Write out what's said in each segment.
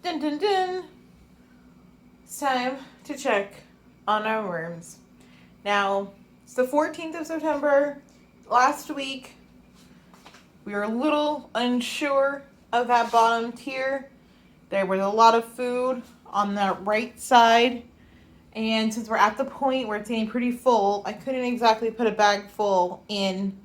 Dun dun dun! It's time to check on our worms. Now, it's the 14th of September. Last week, we were a little unsure of that bottom tier. There was a lot of food on the right side. And since we're at the point where it's getting pretty full, I couldn't exactly put a bag full in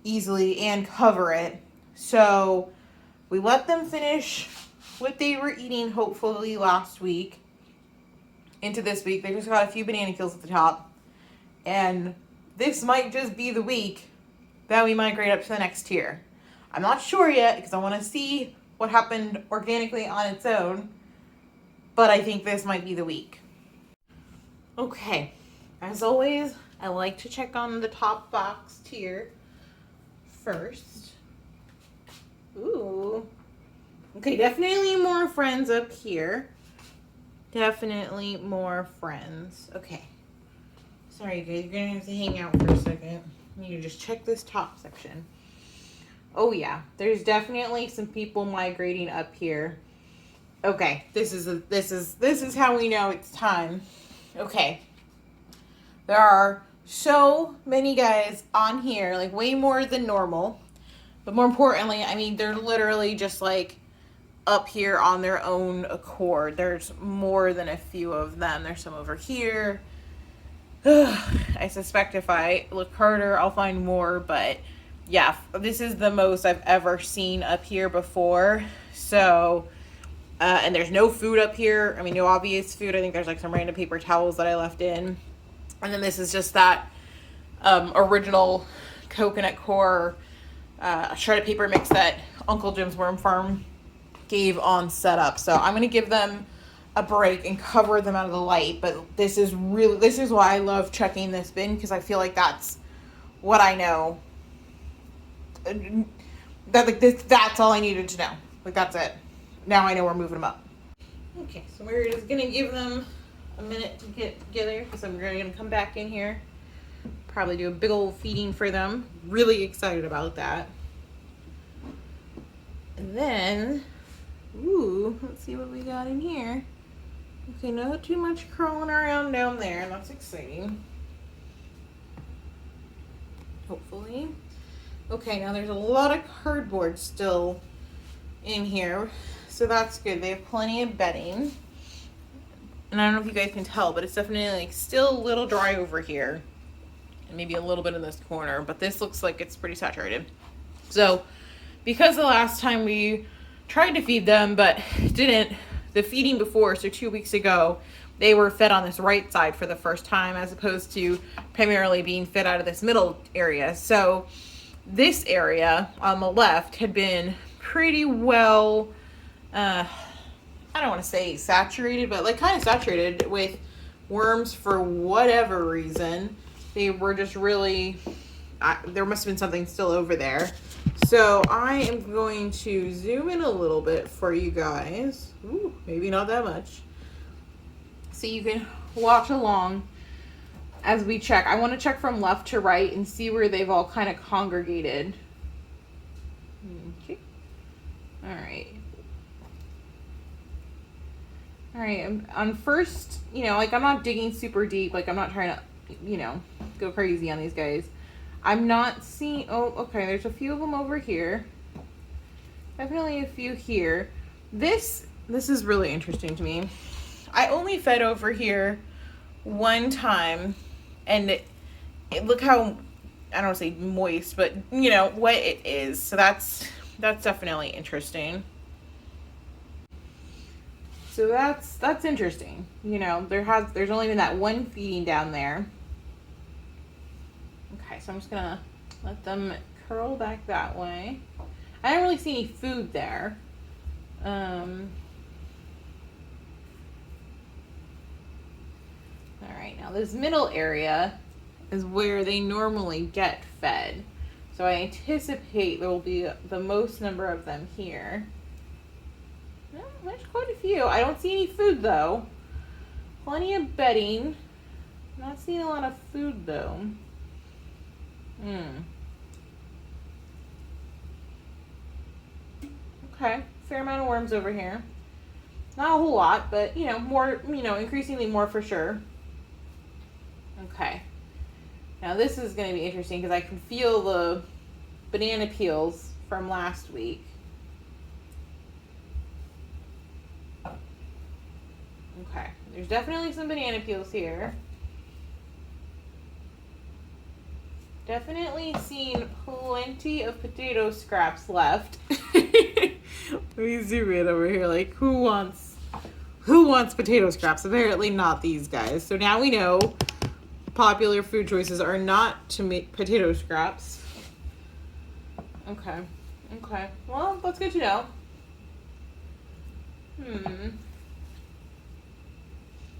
easily and cover it. So we let them finish what they were eating, hopefully, last week into this week. They just got a few banana peels at the top. And this might just be the week that we migrate up to the next tier. I'm not sure yet because I want to see what happened organically on its own. But I think this might be the week. Okay, as always, I like to check on the top box tier first. Ooh. Okay, definitely more friends up here. Definitely more friends. Okay. Sorry, guys. You're going to have to hang out for a second. I need to just check this top section. Oh, yeah. There's definitely some people migrating up here. Okay. This is how we know it's time. Okay. There are so many guys on here, like way more than normal. But more importantly, I mean, they're literally just like up here on their own accord. There's more than a few of them. There's some over here. I suspect if I look harder, I'll find more. But yeah, this is the most I've ever seen up here before. So, and there's no food up here. I mean, no obvious food. I think there's like some random paper towels that I left in. And then this is just that original coconut coir shredded paper mix that Uncle Jim's Worm Farm gave on setup. So I'm going to give them a break and cover them out of the light. But this is why I love checking this bin, because I feel like that's what I know. That's all I needed to know. Like, that's it. Now I know we're moving them up. Okay, so we're just going to give them a minute to get together, because I'm going to come back in here. Probably do a big old feeding for them. Really excited about that. And then, ooh, let's see what we got in here. Okay, not too much crawling around down there. That's exciting. Hopefully. Okay, now there's a lot of cardboard still in here, so that's good. They have plenty of bedding. And I don't know if you guys can tell, but it's definitely like still a little dry over here. And maybe a little bit in this corner, but this looks like it's pretty saturated. So, because the last time we tried to feed them, but didn't, the feeding before, so 2 weeks ago, they were fed on this right side for the first time, as opposed to primarily being fed out of this middle area. So, this area on the left had been pretty well, I don't want to say saturated, but like kind of saturated with worms for whatever reason. They were just really, there must have been something still over there. So I am going to zoom in a little bit for you guys. Ooh, maybe not that much. So you can watch along as we check. I want to check from left to right and see where they've all kind of congregated. Okay. All right. All right. On first, like I'm not digging super deep. Like I'm not trying to, go crazy on these guys. I'm not seeing, oh, okay, there's a few of them over here. Definitely a few here. This is really interesting to me. I only fed over here one time, and it look how, I don't want to say moist, but what it is. So that's definitely interesting. So that's interesting. There's only been that one feeding down there. Okay, so I'm just gonna let them curl back that way. I don't really see any food there. All right, now this middle area is where they normally get fed. So I anticipate there will be the most number of them here. Well, there's quite a few. I don't see any food though. Plenty of bedding. Not seeing a lot of food though. Okay, fair amount of worms over here. Not a whole lot, but, you know, more, you know, increasingly more for sure. Okay. Now this is going to be interesting because I can feel the banana peels from last week. Okay. There's definitely some banana peels here. Definitely seen plenty of potato scraps left. Let me zoom in over here. Like, who wants potato scraps? Apparently not these guys. So now we know popular food choices are not to make potato scraps. Okay. Okay. Well, that's good to know.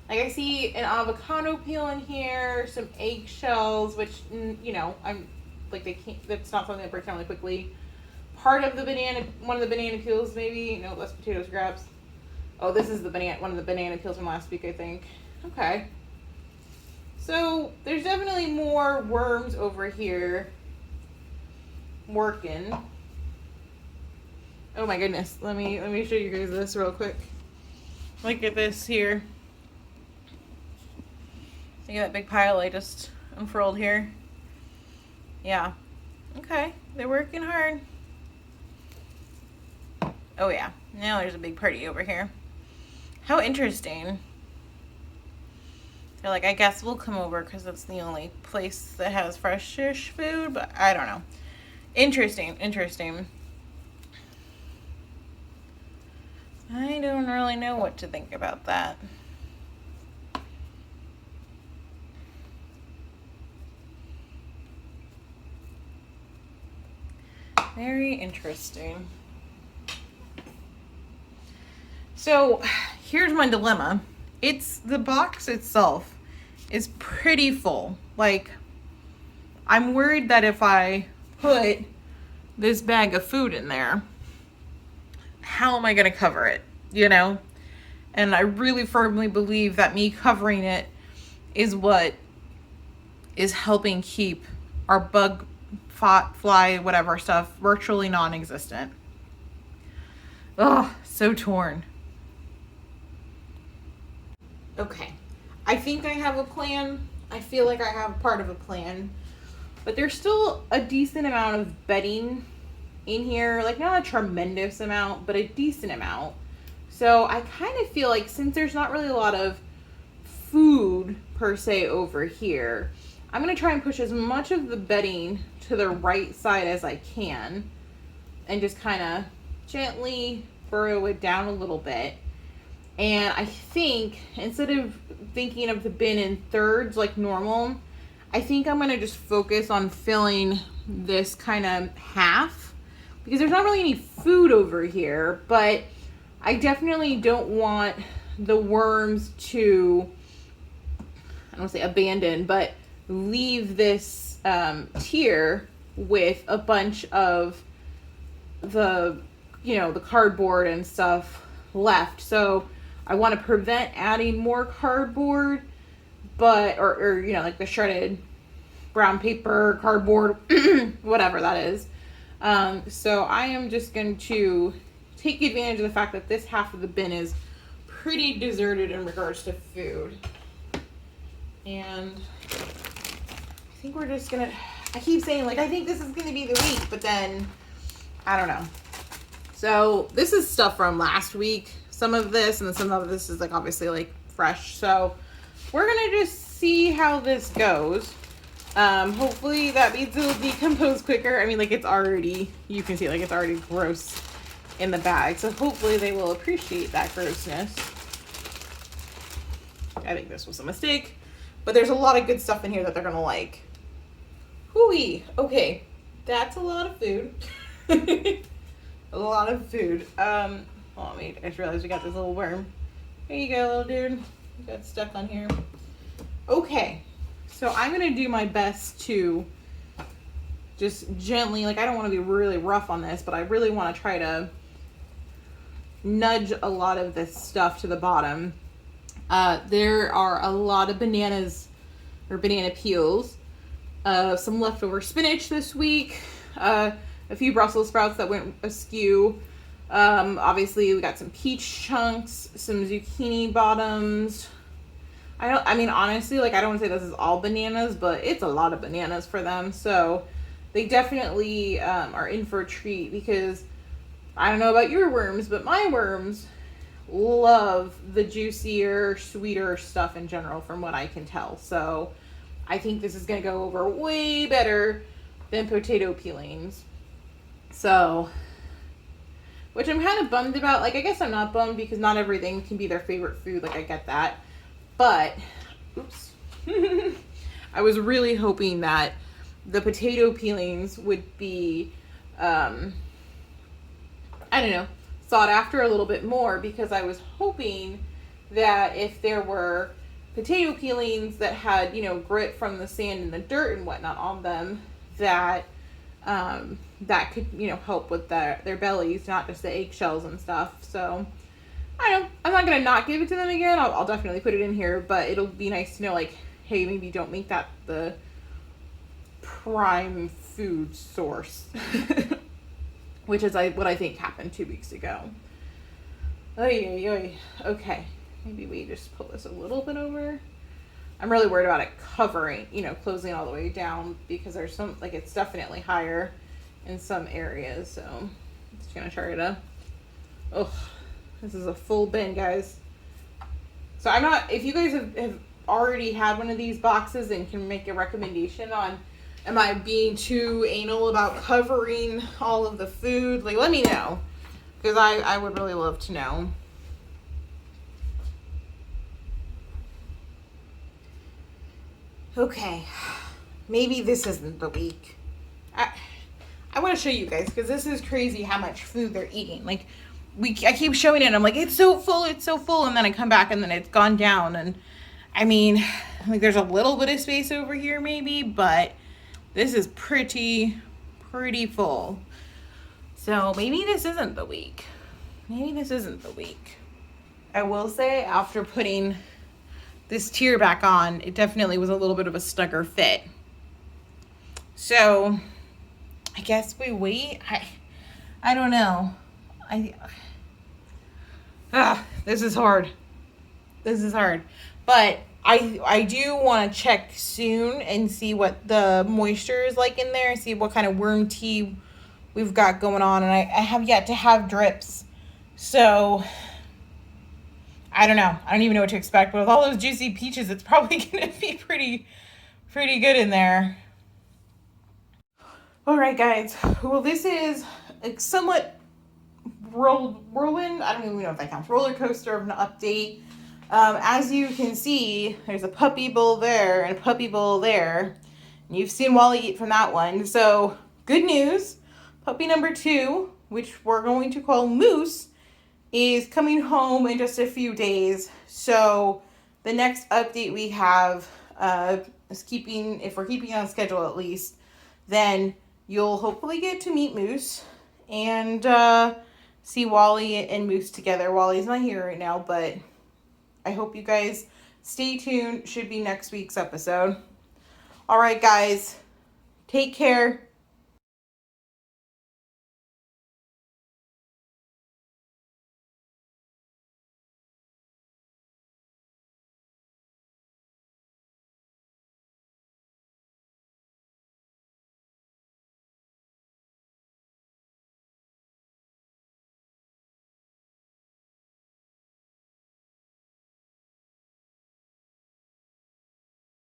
Like, I see an avocado peel in here, some eggshells, which, you know, I'm like, that's not something that breaks down really quickly. Part of the banana, one of the banana peels, maybe. No, less potato scraps. Oh, this is one of the banana peels from last week, I think. Okay. So there's definitely more worms over here working. Oh my goodness. Let me show you guys this real quick. Look at this here. See that big pile I just unfurled here? Yeah. Okay. They're working hard. Oh yeah. Now there's a big party over here. How interesting. They're like, I guess we'll come over because that's the only place that has fresh-ish food, but I don't know. Interesting. I don't really know what to think about that. Very interesting. So here's my dilemma. The box itself is pretty full. Like, I'm worried that if I put this bag of food in there, how am I going to cover it? You know? And I really firmly believe that me covering it is what is helping keep our bug, fly, whatever stuff virtually non-existent. Ugh, so torn. Okay, I think I have a plan. I feel like I have part of a plan, but there's still a decent amount of bedding in here, like not a tremendous amount, but a decent amount. So I kind of feel like since there's not really a lot of food per se over here, I'm going to try and push as much of the bedding to the right side as I can and just kind of gently burrow it down a little bit. And I think instead of thinking of the bin in thirds like normal, I think I'm going to just focus on filling this kind of half because there's not really any food over here, but I definitely don't want the worms to, I don't want to say abandon, but leave this tier with a bunch of the, you know, the cardboard and stuff left. So I want to prevent adding more cardboard, but, or you know, like the shredded brown paper, cardboard, whatever that is. So I am just going to take advantage of the fact that this half of the bin is pretty deserted in regards to food. And I think we're just going to, I keep saying, like, I think this is going to be the week, but then I don't know. So this is stuff from last week. Some of this, and then some of this is like obviously like fresh. So we're gonna just see how this goes. Hopefully that means it'll decompose quicker. I mean, like, it's already, you can see like it's already gross in the bag. So hopefully they will appreciate that grossness. I think this was a mistake, but there's a lot of good stuff in here that they're gonna like. Hooey. Okay, that's a lot of food. A lot of food. Hold on, wait, I just realized we got this little worm. Here you go, little dude. You got stuck on here. Okay, so I'm gonna do my best to just gently, like, I don't want to be really rough on this, but I really want to try to nudge a lot of this stuff to the bottom. There are a lot of bananas or banana peels, some leftover spinach this week, a few Brussels sprouts that went askew, Obviously we got some peach chunks, some zucchini bottoms. I mean, honestly, like, I don't want to say this is all bananas, but it's a lot of bananas for them. So they definitely are in for a treat, because I don't know about your worms, but my worms love the juicier, sweeter stuff in general, from what I can tell. So I think this is going to go over way better than potato peelings. So, which I'm kind of bummed about. Like, I guess I'm not bummed, because not everything can be their favorite food. Like, I get that. But, oops, I was really hoping that the potato peelings would be, I don't know, sought after a little bit more, because I was hoping that if there were potato peelings that had, you know, grit from the sand and the dirt and whatnot on them, that that could, you know, help with their bellies, not just the eggshells and stuff. So I don't know. I'm not going to not give it to them again. I'll definitely put it in here, but it'll be nice to know, like, hey, maybe don't make that the prime food source, which is what I think happened 2 weeks ago. Oy, oy, oy. Okay. Maybe we just pull this a little bit over. I'm really worried about it covering, you know, closing all the way down, because there's some, like, it's definitely higher in some areas. So I'm just going to try to, this is a full bin, guys. So I'm not, if you guys have already had one of these boxes and can make a recommendation on, am I being too anal about covering all of the food? Like, let me know, because I would really love to know. Okay, maybe this isn't the week. I want to show you guys, because this is crazy how much food they're eating. Like, I keep showing it, and I'm like, it's so full, and then I come back, and then it's gone down, and I mean, like, there's a little bit of space over here maybe, but this is pretty full. So maybe this isn't the week. I will say, after putting this tier back on, it definitely was a little bit of a snugger fit. So I guess we wait. I don't know. This is hard. But I do want to check soon and see what the moisture is like in there, see what kind of worm tea we've got going on. And I have yet to have drips. So I don't know. I don't even know what to expect. But with all those juicy peaches, it's probably going to be pretty good in there. All right, guys. Well, this is a somewhat whirlwind, I don't even know if that counts, roller coaster of an update. As you can see, there's a puppy bowl there and a puppy bowl there. And you've seen Wally eat from that one. So, good news. Puppy number 2, which we're going to call Moose, is coming home in just a few days. So, the next update we have is if we're keeping on schedule at least, then you'll hopefully get to meet Moose and see Wally and Moose together. Wally's not here right now, but I hope you guys stay tuned. Should be next week's episode. All right, guys. Take care.